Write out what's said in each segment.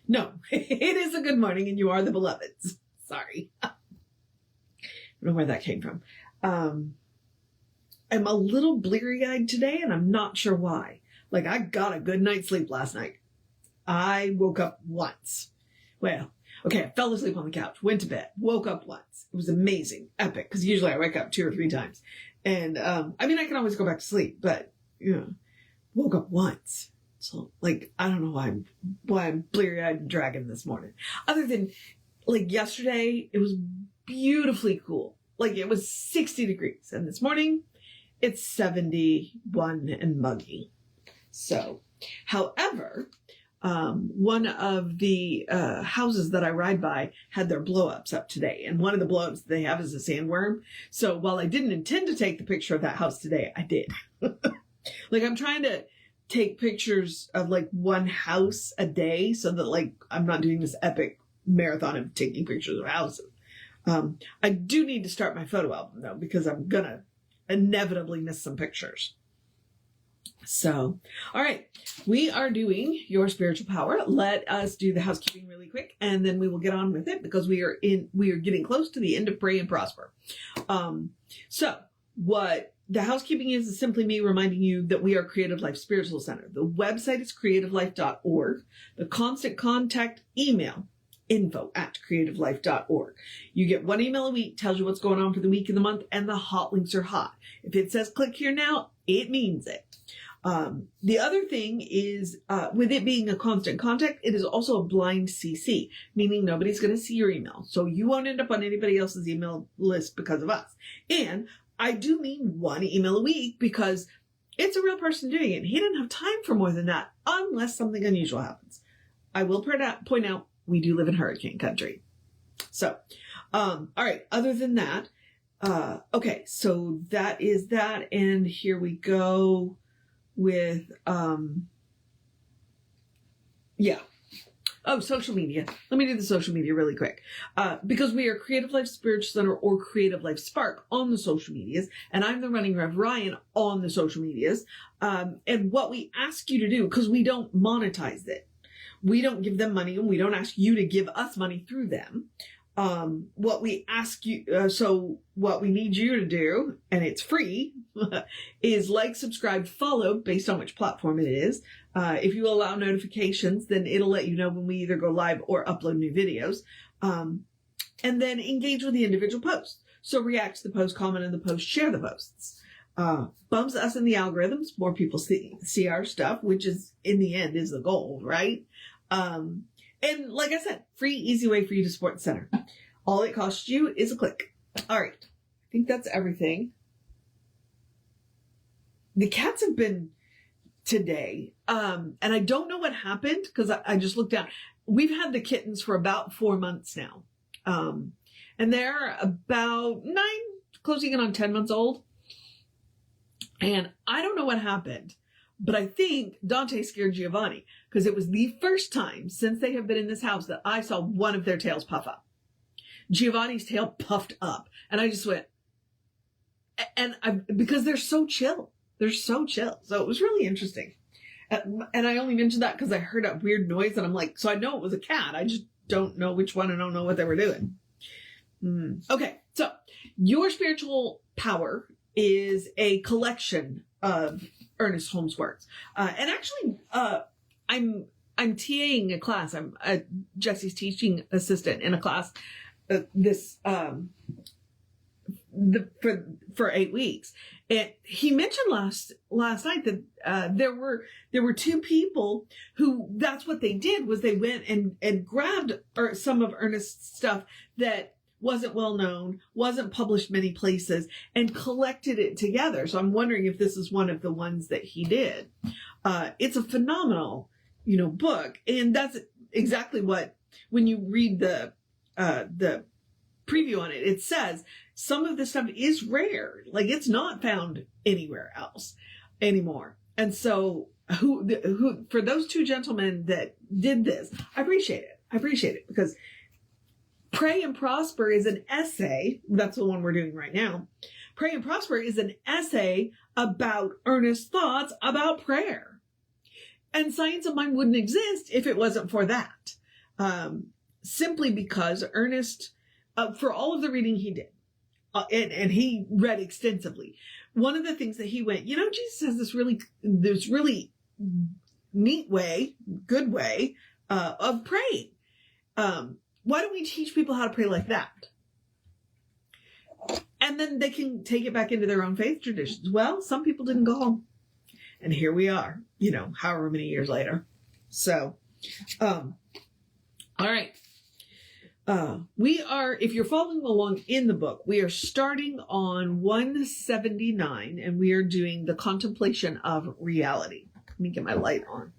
No, it is a good morning and you are the beloveds. Sorry. I don't know where that came from. I'm a little bleary-eyed today and I'm not sure why. Like, I got a good night's sleep last night. I woke up once. Well, okay, I fell asleep on the couch, went to bed, woke up once. It was amazing, epic, because usually I wake up 2 or 3 times. And, I mean, I can always go back to sleep, but, you know, woke up once. So, like, I don't know why I'm bleary-eyed and dragging this morning. Other than, like, yesterday, it was beautifully cool. Like, it was 60 degrees. And this morning, it's 71 and muggy. So, however, one of the houses that I ride by had their blow-ups up today. And one of the blow-ups they have is a sandworm. So, while I didn't intend to take the picture of that house today, I did. Like, I'm trying to take pictures of like one house a day so that like I'm not doing this epic marathon of taking pictures of houses. I do need to start my photo album though, because I'm gonna inevitably miss some pictures. So, all right, we are doing Your Spiritual Power. Let us do the housekeeping really quick and then we will get on with it because we are getting close to the end of Pray and Prosper. So what the housekeeping is simply me reminding you that we are Creative Life Spiritual Center. The website is creativelife.org. The constant contact email, info@creativelife.org. You get 1 email a week, tells you what's going on for the week and the month, and the hot links are hot. If it says click here now, it means it. The other thing is, with it being a constant contact, it is also a blind CC, meaning nobody's going to see your email. So you won't end up on anybody else's email list because of us. And I do mean 1 email a week because it's a real person doing it. He didn't have time for more than that unless something unusual happens. I will point out we do live in hurricane country. So, all right. Other than that, okay. So that is that. And here we go with, yeah. Oh, social media. Let me do the social media really quick. Because we are Creative Life Spiritual Center or Creative Life Spark on the social medias, and I'm the running Rev Ryan on the social medias. And what we ask you to do, because we don't monetize it, we don't give them money and we don't ask you to give us money through them. What we ask you, so what we need you to do, and it's free, is like, subscribe, follow based on which platform it is. If you allow notifications, then it'll let you know when we either go live or upload new videos. And then engage with the individual posts. So react to the post, comment on the post, share the posts. Bumps us in the algorithms. More people see our stuff, which is in the end is the goal, right? And like I said, free, easy way for you to support the center. All it costs you is a click. All right. I think that's everything. The cats have been today. And I don't know what happened because I just looked down. We've had the kittens for about 4 months now. And they're about 9, closing in on 10 months old. And I don't know what happened, but I think Dante scared Giovanni because it was the first time since they have been in this house that I saw one of their tails puff up. Giovanni's tail puffed up and I just went, because they're so chill. They're so chill. So it was really interesting. And I only mentioned that because I heard a weird noise and I'm like, so I know it was a cat. I just don't know which one. I don't know what they were doing. Okay. So Your Spiritual Power is a collection of Ernest Holmes works. And actually, I'm TAing a class. I'm Jesse's teaching assistant in a class, for 8 weeks. And he mentioned last night that there were 2 people who that's what they did was they went and grabbed some of Ernest's stuff that wasn't well known, wasn't published many places, and collected it together. So I'm wondering if this is one of the ones that he did. It's a phenomenal, book, and that's exactly what when you read the preview on it, it says some of this stuff is rare. Like it's not found anywhere else anymore. And so who for those 2 gentlemen that did this, I appreciate it. I appreciate it because Pray and Prosper is an essay. That's the one we're doing right now. Pray and Prosper is an essay about Ernest's thoughts about prayer. And Science of Mind wouldn't exist if it wasn't for that. simply because Ernest, for all of the reading he did, and he read extensively, one of the things that he went, Jesus has this really neat way, good way of praying. Why don't we teach people how to pray like that? And then they can take it back into their own faith traditions. Well, some people didn't go home. And here we are, however many years later. So, all right. We are, if you're following along in the book, we are starting on 179, and we are doing the contemplation of reality. Let me get my light on.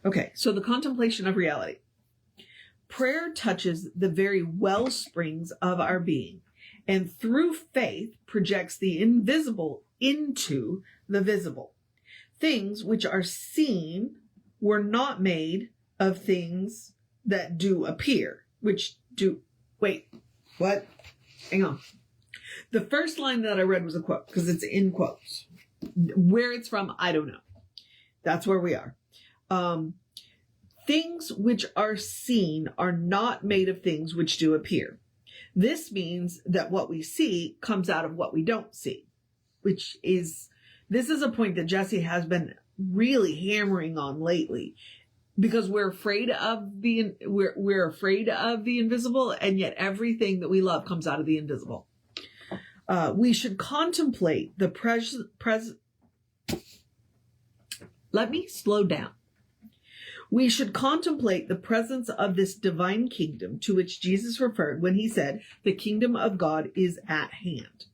Okay, so the contemplation of reality. Prayer touches the very well springs of our being, and through faith projects the invisible into the visible. Things which are seen were not made of things that do appear, wait, what? Hang on. The first line that I read was a quote, because it's in quotes. Where it's from, I don't know. That's where we are. Things which are seen are not made of things which do appear. This means that what we see comes out of what we don't see, this is a point that Jesse has been really hammering on lately, because we're afraid of the invisible, and yet everything that we love comes out of the invisible. We should contemplate the Let me slow down. We should contemplate the presence of this divine kingdom to which Jesus referred when he said, the kingdom of God is at hand.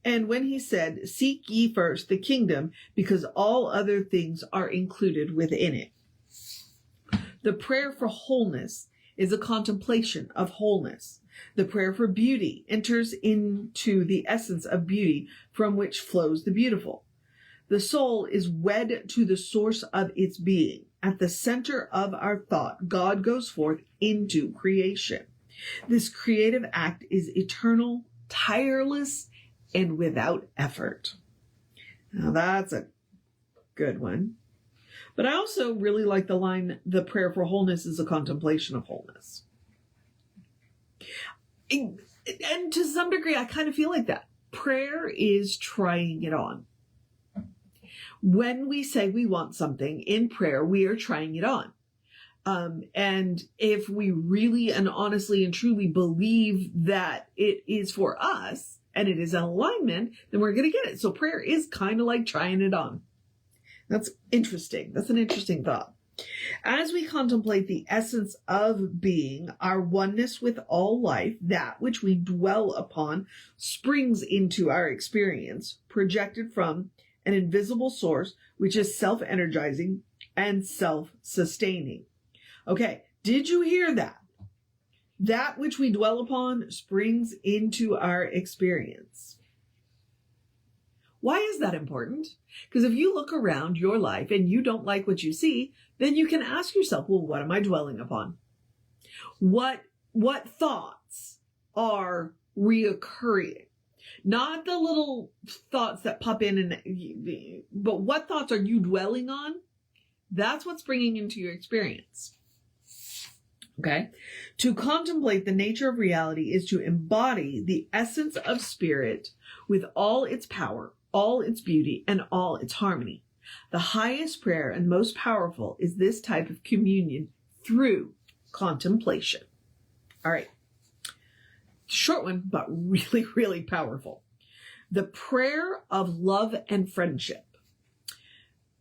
And when he said, seek ye first the kingdom, because all other things are included within it. The prayer for wholeness is a contemplation of wholeness. The prayer for beauty enters into the essence of beauty from which flows the beautiful. The soul is wed to the source of its being. At the center of our thought, God goes forth into creation. This creative act is eternal, tireless, and without effort. Now that's a good one. But I also really like the line, the prayer for wholeness is a contemplation of wholeness. And to some degree, I kind of feel like that. Prayer is trying it on. When we say we want something in prayer, we are trying it on. And if we really and honestly and truly believe that it is for us and it is in alignment, then we're going to get it. So prayer is kind of like trying it on. That's interesting. That's an interesting thought. As we contemplate the essence of being, our oneness with all life, that which we dwell upon springs into our experience, projected from an invisible source, which is self-energizing and self-sustaining. Okay, did you hear that? That which we dwell upon springs into our experience. Why is that important? Because if you look around your life and you don't like what you see, then you can ask yourself, well, what am I dwelling upon? What thoughts are reoccurring? Not the little thoughts that pop in, but what thoughts are you dwelling on? That's what's bringing into your experience. Okay? To contemplate the nature of reality is to embody the essence of spirit with all its power, all its beauty, and all its harmony. The highest prayer and most powerful is this type of communion through contemplation. All right. Short one, but really, really powerful. The prayer of love and friendship,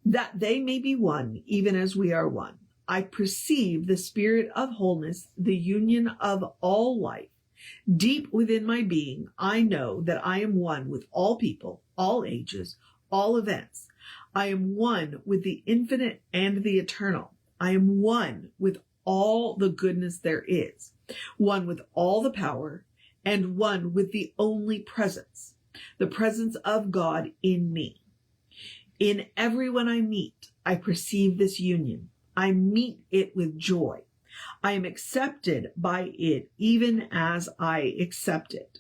that they may be one, even as we are one. I perceive the spirit of wholeness, the union of all life. Deep within my being, I know that I am one with all people, all ages, all events. I am one with the infinite and the eternal. I am one with all the goodness there is, one with all the power, and one with the only presence, the presence of God in me. In everyone I meet, I perceive this union. I meet it with joy. I am accepted by it even as I accept it.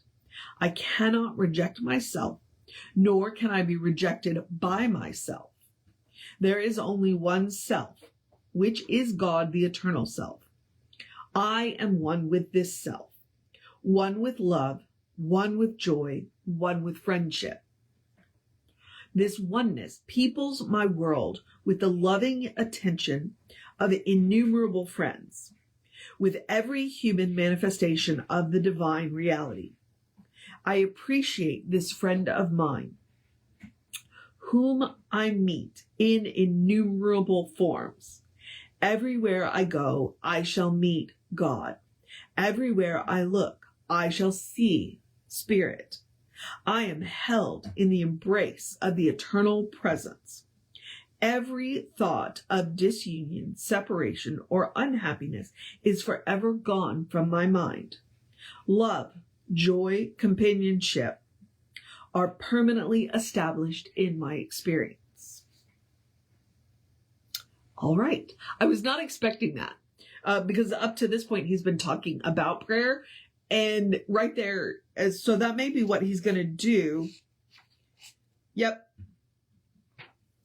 I cannot reject myself, nor can I be rejected by myself. There is only one self, which is God, the eternal self. I am one with this self, one with love, one with joy, one with friendship. This oneness peoples my world with the loving attention of innumerable friends, with every human manifestation of the divine reality. I appreciate this friend of mine, whom I meet in innumerable forms. Everywhere I go, I shall meet God. Everywhere I look, I shall see Spirit. I am held in the embrace of the eternal presence. Every thought of disunion, separation, or unhappiness is forever gone from my mind. Love, joy, companionship are permanently established in my experience. All right. I was not expecting that because up to this point, he's been talking about prayer. And right there, so that may be what he's going to do. Yep.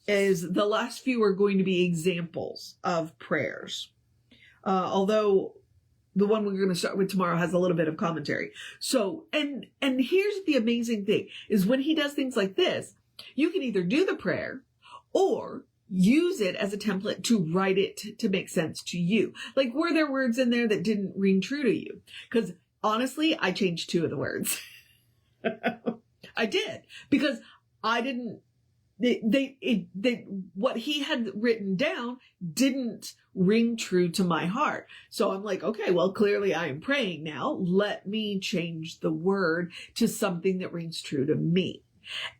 Is the last few are going to be examples of prayers. Although the one we're going to start with tomorrow has a little bit of commentary. So, and here's the amazing thing is when he does things like this, you can either do the prayer or use it as a template to write it to make sense to you. Like, were there words in there that didn't ring true to you? Because honestly, I changed 2 of the words. I did, because I didn't, what he had written down didn't ring true to my heart. So I'm like, okay, well, clearly I am praying now. Let me change the word to something that rings true to me.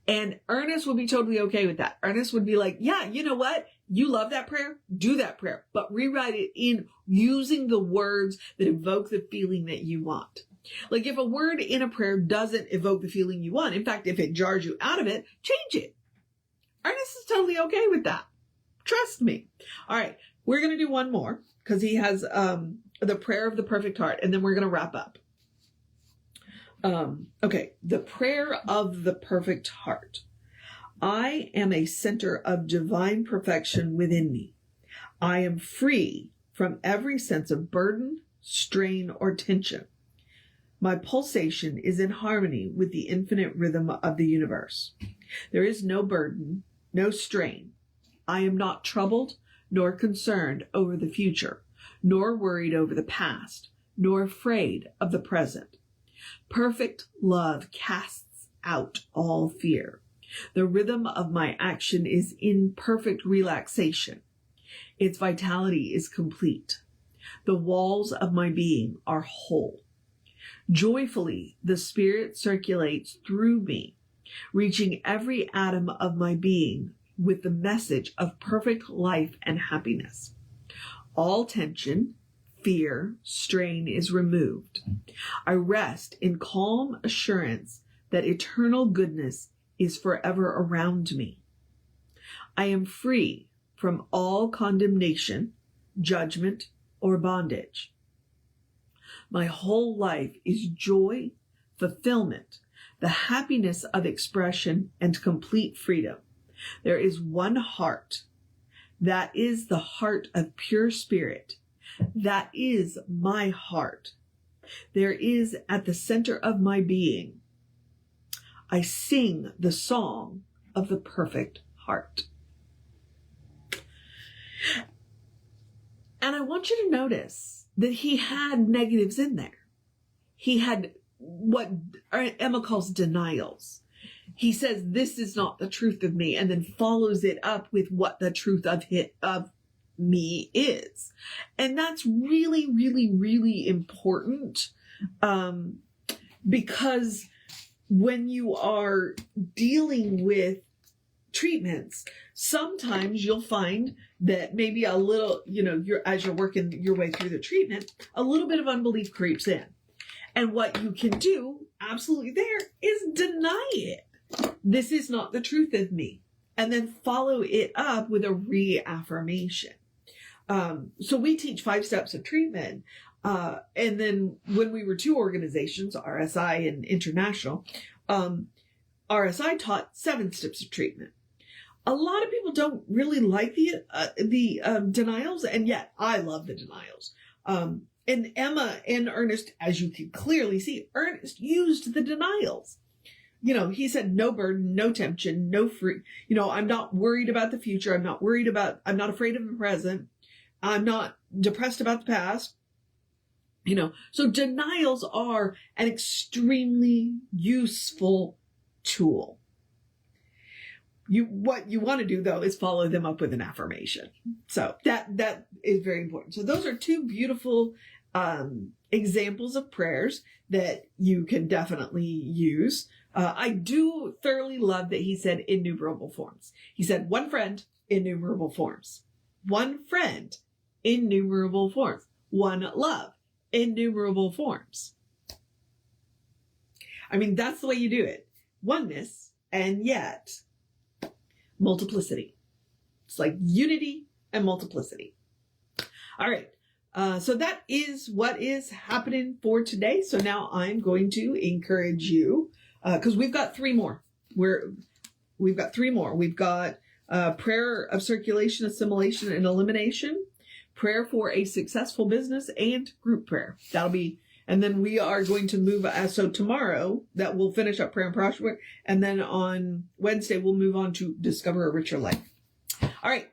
And Ernest would be totally okay with that. Ernest would be like, yeah, you know what? You love that prayer? Do that prayer, but rewrite it in using the words that evoke the feeling that you want. Like if a word in a prayer doesn't evoke the feeling you want, in fact, if it jars you out of it, change it. Ernest is totally okay with that. Trust me. All right. We're going to do one more because he has the prayer of the perfect heart, and then we're going to wrap up. Okay. The prayer of the perfect heart. I am a center of divine perfection within me. I am free from every sense of burden, strain, or tension. My pulsation is in harmony with the infinite rhythm of the universe. There is no burden, no strain. I am not troubled nor concerned over the future, nor worried over the past, nor afraid of the present. Perfect love casts out all fear. The rhythm of my action is in perfect relaxation. Its vitality is complete. The walls of my being are whole. Joyfully, the Spirit circulates through me, reaching every atom of my being with the message of perfect life and happiness. All tension, fear, strain is removed. I rest in calm assurance that eternal goodness is forever around me. I am free from all condemnation, judgment, or bondage. My whole life is joy, fulfillment, the happiness of expression, and complete freedom. There is one heart. That is the heart of pure spirit. That is my heart. There is at the center of my being. I sing the song of the perfect heart. And I want you to notice that he had negatives in there. He had what Emma calls denials. He says, this is not the truth of me, and then follows it up with what the truth of me is. And that's really, really, really important because when you are dealing with treatments, sometimes you'll find that maybe a little, as you're working your way through the treatment, a little bit of unbelief creeps in. And what you can do absolutely there is deny it. This is not the truth of me. And then follow it up with a reaffirmation. So we teach 5 steps of treatment. And then when we were 2 organizations, RSI and International, RSI taught 7 steps of treatment. A lot of people don't really like the denials, and yet I love the denials. And Emma and Ernest, as you can clearly see, Ernest used the denials. He said, no burden, no tension, no free. I'm not worried about the future. I'm not afraid of the present. I'm not depressed about the past. So denials are an extremely useful tool. What you want to do, though, is follow them up with an affirmation. So that is very important. So those are two beautiful examples of prayers that you can definitely use. I do thoroughly love that he said innumerable forms. He said one friend, innumerable forms. One friend, innumerable forms. One love, innumerable forms. I mean, that's the way you do it. Oneness, and yet multiplicity. It's like unity and multiplicity. All right. So that is what is happening for today. So now I'm going to encourage you, because we've got three more. We've got three more. We've got prayer of circulation, assimilation, and elimination, prayer for a successful business, and group prayer. And then we are going to move, so tomorrow that we'll finish up prayer and prosper. And then on Wednesday, we'll move on to discover a richer life. All right.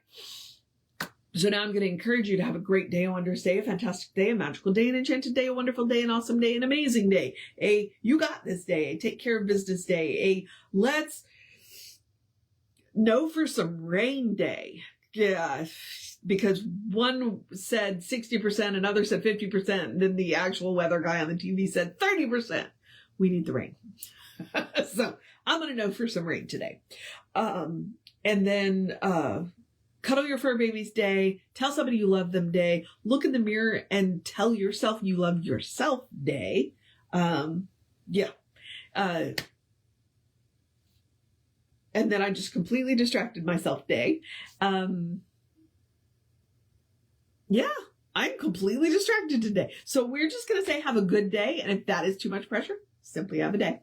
So now I'm going to encourage you to have a great day, a wondrous day, a fantastic day, a magical day, an enchanted day, a wonderful day, an awesome day, an amazing day, a you got this day, a take care of business day, a let's know for some rain day. Yeah, because one said 60%, another said 50%, and then the actual weather guy on the TV said 30%. We need the rain. So I'm going to know for some rain today. And then cuddle your fur babies day, tell somebody you love them day, look in the mirror and tell yourself you love yourself day. And then I just completely distracted myself day. I'm completely distracted today. So we're just going to say have a good day. And if that is too much pressure, simply have a day.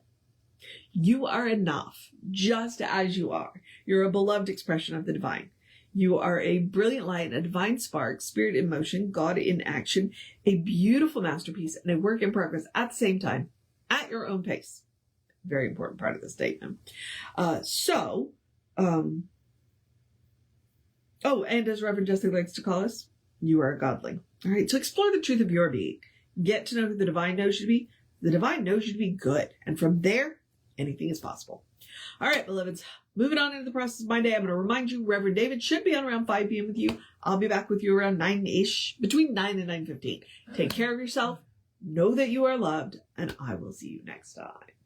You are enough just as you are. You're a beloved expression of the divine. You are a brilliant light, a divine spark, spirit in motion, God in action, a beautiful masterpiece, and a work in progress at the same time, at your own pace. Very important part of the statement. And as Reverend Jessica likes to call us, you are a godling. All right, so explore the truth of your being. Get to know who the divine knows you to be. The divine knows you to be good. And from there, anything is possible. All right, beloveds, moving on into the process of my day, I'm going to remind you, Reverend David should be on around 5 p.m. with you. I'll be back with you around 9-ish, between 9 and 9:15. Take care of yourself, know that you are loved, and I will see you next time.